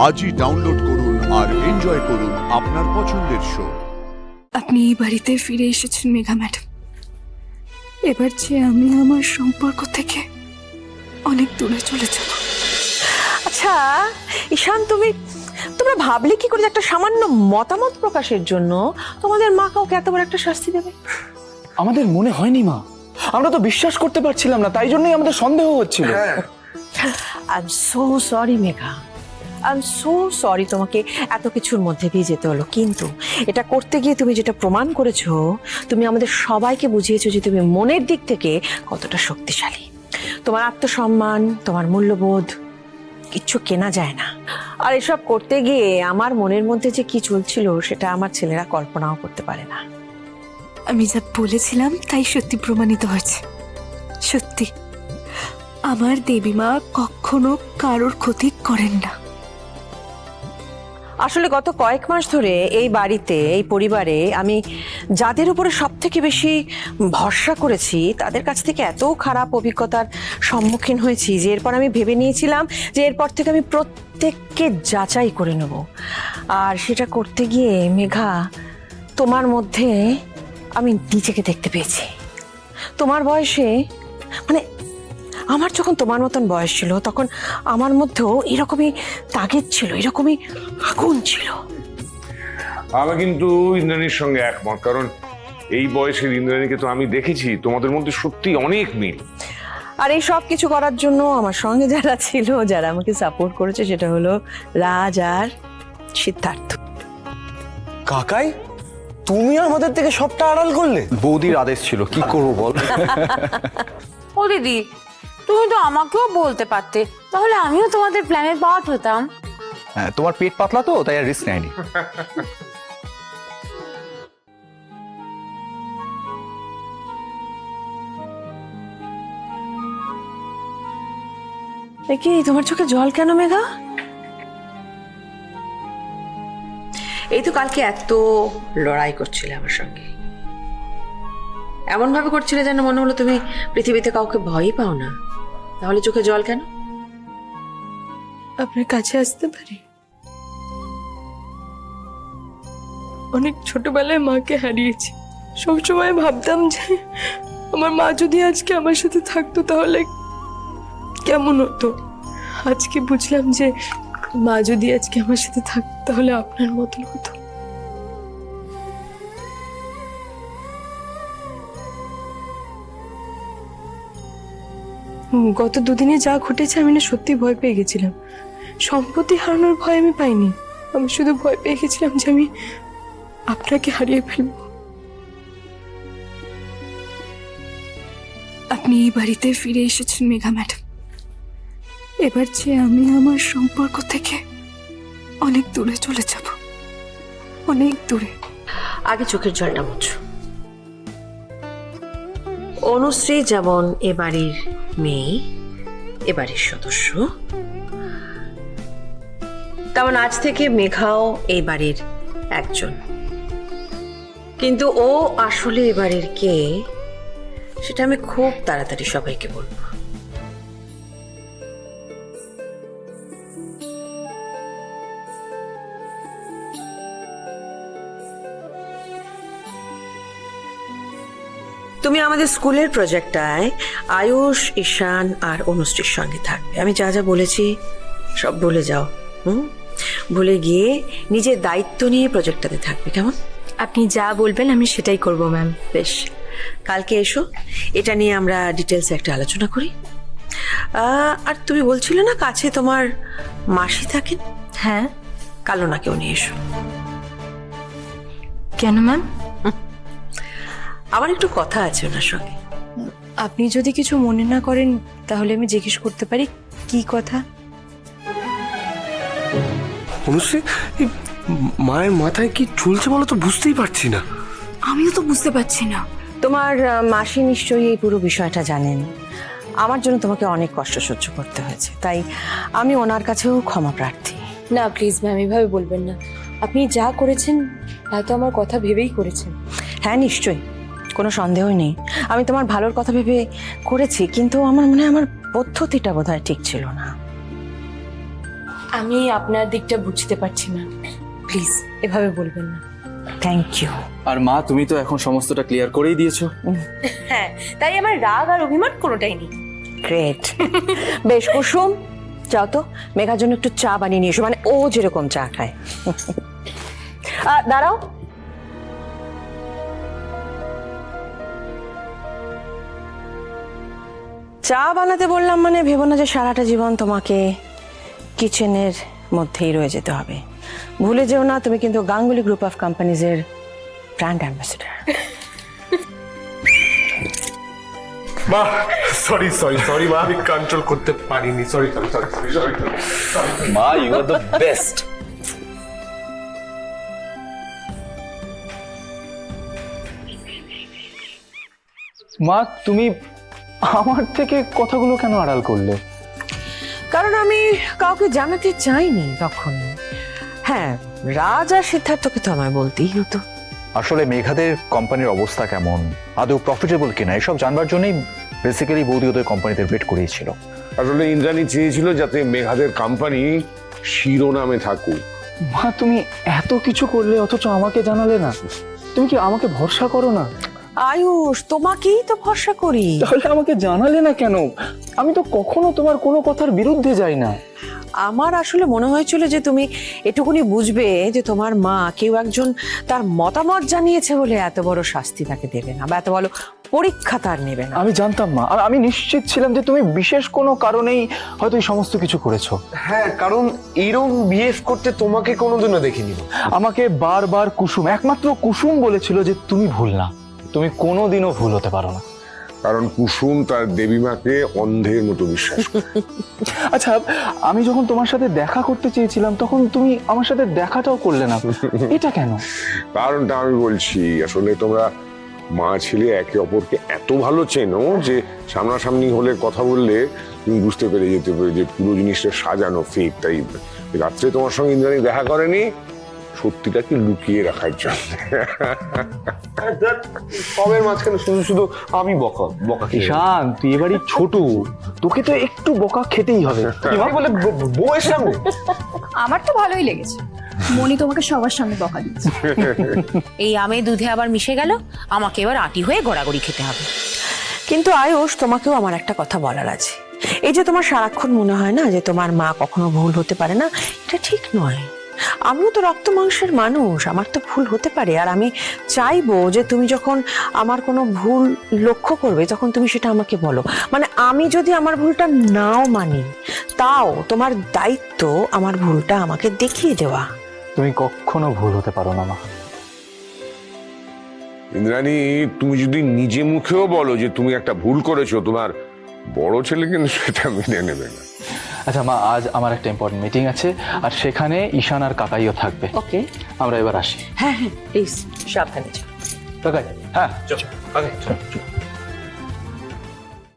আজই ডাউনলোড করুন আর এনজয় করুন আপনার পছন্দের শো। আপনি এই বাড়িতে ফিরে এসেছেন মেঘা ম্যাডাম। এবার যে আমি আমার সম্পর্ক থেকে অনেক দূরে চলে যাব। আচ্ছা ঈশান, তোমরা ভাবলে কি করে যে একটা সামান্য মতামত প্রকাশের জন্য তোমাদের মা কাউকে এত বড় একটা শাস্তি দেবে? আমাদের মনে হয়নি মা, আমরা তো বিশ্বাস করতে পারছিলাম না, তাই জন্যই আমাদের সন্দেহ হচ্ছিল। I am so sorry Megha, I am so sorry তোমাকে এত কিছুর মধ্যে দিয়ে যেতে হলো। কিন্তু এটা করতে গিয়ে তুমি যেটা প্রমাণ করেছো, তুমি আমাদের সবাইকে বুঝিয়েছো যে তুমি মনের দিক থেকে কতটা শক্তিশালী। তোমার আত্মসম্মান, তোমার মূল্যবোধ কিচ্ছু কেনা যায় না। আর এসব করতে গিয়ে আমার মনের মধ্যে যে কি চলছিল সেটা আমার ছেলেরা কল্পনাও করতে পারে না। আমি যা বলেছিলাম তাই সত্যি প্রমাণিত হয়েছে। সত্যি আমার দেবীমা কখনো কারোর ক্ষতি করেন না। আসলে গত কয়েক মাস ধরে এই বাড়িতে, এই পরিবারে আমি যাদের উপরে সব থেকে বেশি ভরসা করেছি তাদের কাছ থেকে এত খারাপ অভিজ্ঞতার সম্মুখীন হয়েছি যে এরপর আমি ভেবে নিয়েছিলাম যে এরপর থেকে আমি প্রত্যেককে যাচাই করে নেব। আর সেটা করতে গিয়ে মেঘা, তোমার মধ্যে আমি নিজেকে দেখতে পেয়েছি। তোমার বয়সে, মানে আমার যখন তোমার মতন বয়স ছিল তখন আমার মধ্যেও এরকমই তাগিদ ছিল, এরকমই আগুন ছিল। আমি কিন্তু ইন্দ্রাণীর সঙ্গে একমত, কারণ এই বয়সের ইন্দ্রাণীকে তো আমি দেখেছি, তোমাদের মধ্যে সত্যি অনেক মিল। আর এই সব কিছু করার জন্য আমার সঙ্গে যারা ছিল, যারা আমাকে সাপোর্ট করেছে, সেটা হলো রাজ আর সিদ্ধার্থ। কাকাই, তুমি আমাদের থেকে সবটা আড়াল করলে। বৌদির আদেশ ছিল, কি করবো বল। ও দিদি, তুমি তো আমাকেও বলতে পারতে, তাহলে আমিও তোমাদের প্ল্যানের পার্ট হতাম। হ্যাঁ, তোমার পেট পাতলা তো, তাই আর রিস্ক নেয়নি। কি তোমার চোখে জল কেন মেঘা? এই তো কালকে এত লড়াই করছিলে আমার সঙ্গে, এমন ভাবে করছিলে যেন মনে হলো তুমি পৃথিবীতে কাউকে ভয়ই পাও না। তাহলে চোখে জল কেন? আপনার কাছে আসতে পারি? অনেক ছোটবেলায় মাকে হারিয়েছি। সবসময় ভাবতাম যে আমার মা যদি আজকে আমার সাথে থাকতো তাহলে কেমন হতো। আজকে বুঝলাম যে মা যদি আজকে আমার সাথে থাকতো তাহলে আপনার মতন হতো। গত দুদিনে যা ঘটেছে আমি না সত্যি ভয় পেয়ে গেছিলাম। সম্পত্তি হারানোর ভয় আমি পাইনি, আমি শুধু ভয় পেয়ে গেছিলাম যে আমি আপনাকে হারিয়ে ফেলব। আপনি এই বাড়িতে ফিরে এসেছেন মেঘা ম্যাডাম। এবার যে আমি আমার সম্পর্ক থেকে অনেক দূরে চলে যাব, অনেক দূরে। আগে চোখের জলটা মুছো। অনুশ্রী যেমন এ বাড়ির মেয়ে, এ বাড়ির সদস্য, তেমন আজ থেকে মেঘাও এই বাড়ির একজন। কিন্তু ও আসলে এ বাড়ির কে সেটা আমি খুব তাড়াতাড়ি সবাইকে বলবো। তুমি আমাদের স্কুলের প্রজেক্টটায় আয়ুষ, ঈশান আর অনুশ্রীর সঙ্গে থাকবে। আমি যা যা বলেছি সব ভুলে যাও। ভুলে গিয়ে নিজের দায়িত্ব নিয়ে প্রজেক্টটাতে থাকবে, কেমন? আপনি যা বলবেন আমি সেটাই করব ম্যাম। বেশ, কালকে এসো, এটা নিয়ে আমরা ডিটেলসে একটা আলোচনা করি। আর তুমি বলছিলে না কাছে তোমার মাসি থাকেন? হ্যাঁ। কালো না কেউ নিয়ে এসো। কেন ম্যাম? আমার একটু কথা আছে ওনার সঙ্গে। আপনি যদি কিছু মনে না করেন তাহলে আমি জিজ্ঞেস করতে পারি কি কথা? অনুশ্রী, মায়ের মাথায় কি চলছে বলো তো, বুঝতেই পারছি না। আমিও তো বুঝতে পারছি না। তোমার মাসি নিশ্চয়ই এই পুরো বিষয়টা জানেন। আমার জন্য তোমাকে অনেক কষ্ট সহ্য করতে হয়েছে, তাই আমি ওনার কাছেও ক্ষমা প্রার্থী। না প্লিজ ম্যাম, এভাবে বলবেন না। আপনি যা করেছেন তা তো আমার কথা ভেবেই করেছেন। হ্যাঁ নিশ্চয়ই, কোনো সন্দেহই নেই। আমি তোমার ভালোর কথা ভেবে করেছি, কিন্তু আমার মনে হয় আমার পদ্ধতিটা বোধহয় ঠিক ছিল না। আমি আপনার দিকটা বুঝতে পারছি না, প্লিজ এভাবে বলবেন না। Thank you. আর মা, তুমি তো এখন সমস্তটা ক্লিয়ার করেই দিয়েছো। হ্যাঁ, তাই আমার রাগ আর অভিমান কোনোটাই নেই। গ্রেট। বেশ কুসুম, যাও তো মেঘার জন্য একটু চা বানিয়ে নিয়ে এসো, মানে ও যেরকম চা খায়। দাঁড়াও, চা বানাতে বললাম মানে ভেবো না যে সারাটা জীবন তোমাকে কিচেনের মধ্যেই রয়ে যেতে হবে। ভুলে যেও না, তুমি কিন্তু গাঙ্গুলি গ্রুপ অফ কোম্পানিজের ব্র্যান্ড অ্যাম্বাসেডর। মা সরি মা, আমি কন্ট্রোল করতে পারিনি, সরি। মা, ইউ আর দ্য বেস্ট। মা, তুমি আমার থেকে কথাগুলো কেন আড়াল করলে? কারণ আমি কাউকে জানাতে চাইনি তখন। হ্যাঁ, রাজ আর সিদ্ধার্থকে তো আমায় বলতেই হতো। আসলে মেঘাদের কোম্পানির অবস্থা কেমন, আদৌ প্রফিটেবল কিনা, এসব জানবার জন্যই বেসিক্যালি বৌদি ওদের কোম্পানিতে ওয়েট করিয়েছিল। আসলে ইন্দ্রাণী চেয়েছিল যাতে মেঘাদের কোম্পানি শিরোনামে থাকুক। মা, তুমি এত কিছু করলে অথচ আমাকে জানালে না। তুমি কি আমাকে ভরসা করো না? আয়ুষ, তোমাকেই তো ভরসা করি। তাহলে আমাকে জানালে না কেন? আমি তো কখনো তোমার কোনো কথার বিরুদ্ধে যাই না। আমার আসলে মনে হয়েছিল যে তুমি এটুকুনি বুঝবে যে তোমার মা কেউ একজন তার মতামত জানিয়েছে বলে এত বড় শাস্তি তাকে দেবে না, বা এত বড় পরীক্ষা তার নেবে না। আমি জানতাম মা, আর আমি নিশ্চিত ছিলাম যে তুমি বিশেষ কোনো কারণেই হয়তো এই সমস্ত কিছু করেছো। হ্যাঁ, কারণ এরকম বিহেভ করতে তোমাকে কোনোদিনও দেখিনি। আমাকে বারবার কুসুম, একমাত্র কুসুম বলেছিল যে তুমি ভুল না, তুমি কোনোদিনও ভুল হতে পারো না। কারণ কুসুম তার দেবীমাকে অন্ধের মতো বিশ্বাস করে। আচ্ছা, আমি যখন তোমার সাথে দেখা করতে চেয়েছিলাম তখন তুমি আমার সাথে দেখাটাও করলে না, এটা কেন? কারণটা আমি বলছি, আসলে তোমরা মা ছেলে একে অপরকে এত ভালো চেনো যে সামনাসামনি হলে কথা বললে তুমি বুঝতে পেরে যেতে পারে যে পুরো জিনিসটা সাজানো, ফেক। তাই রাত্রে তোমার সঙ্গে ইন্দ্রাণী দেখা করেনি সত্যিটাকে লুকিয়ে রাখার জন্য। সবের মাঝখানে শুধু শুধু আমি বকা ঈশান, তুই এবারই ছোট, তোকে তো একটু বকা খেতেই হবে। আমি বলে বউয়ের সামনে। আমার তো ভালোই লেগেছে, মনি তোমাকে সবার সামনে বকা দিচ্ছে। এই আমে দুধে আবার মিশে গেল, আমাকে এবার আটি হয়ে গড়াগড়ি খেতে হবে। কিন্তু আয়ুষ, তোমাকেও আমার একটা কথা বলার আছে। এই যে তোমার সারাক্ষণ মনে হয় না যে তোমার মা কখনো ভুল হতে পারে না, এটা ঠিক নয়। আমিও তো রক্ত মাংসের মানুষ, আমার তো ভুল হতে পারে। আর আমি চাইবো যে তুমি যখন আমার কোনো ভুল লক্ষ্য করবে তখন তুমি সেটা আমাকে বলো। মানে আমি যদি আমার ভুলটা নাও মানি, তাও তোমার দায়িত্ব আমার ভুলটা আমাকে দেখিয়ে দেওয়া। তুমি কখনো ভুল হতে পারো না মা। ইন্দ্রাণী, তুমি যদি নিজে মুখেও বলো যে তুমি একটা ভুল করেছো, তোমার বড় ছেলে কিন্তু সেটা মেনে নেবে না। আচ্ছা মা, আজ আমার একটা ইম্পর্টেন্ট মিটিং আছে, আর সেখানে ঈশান আর কাকাইও থাকবে। ওকে, আমরা এবার আসি। হ্যাঁ হ্যাঁ, প্লিজ সাবধানে যাও। কাকাই, হ্যাঁ, আগে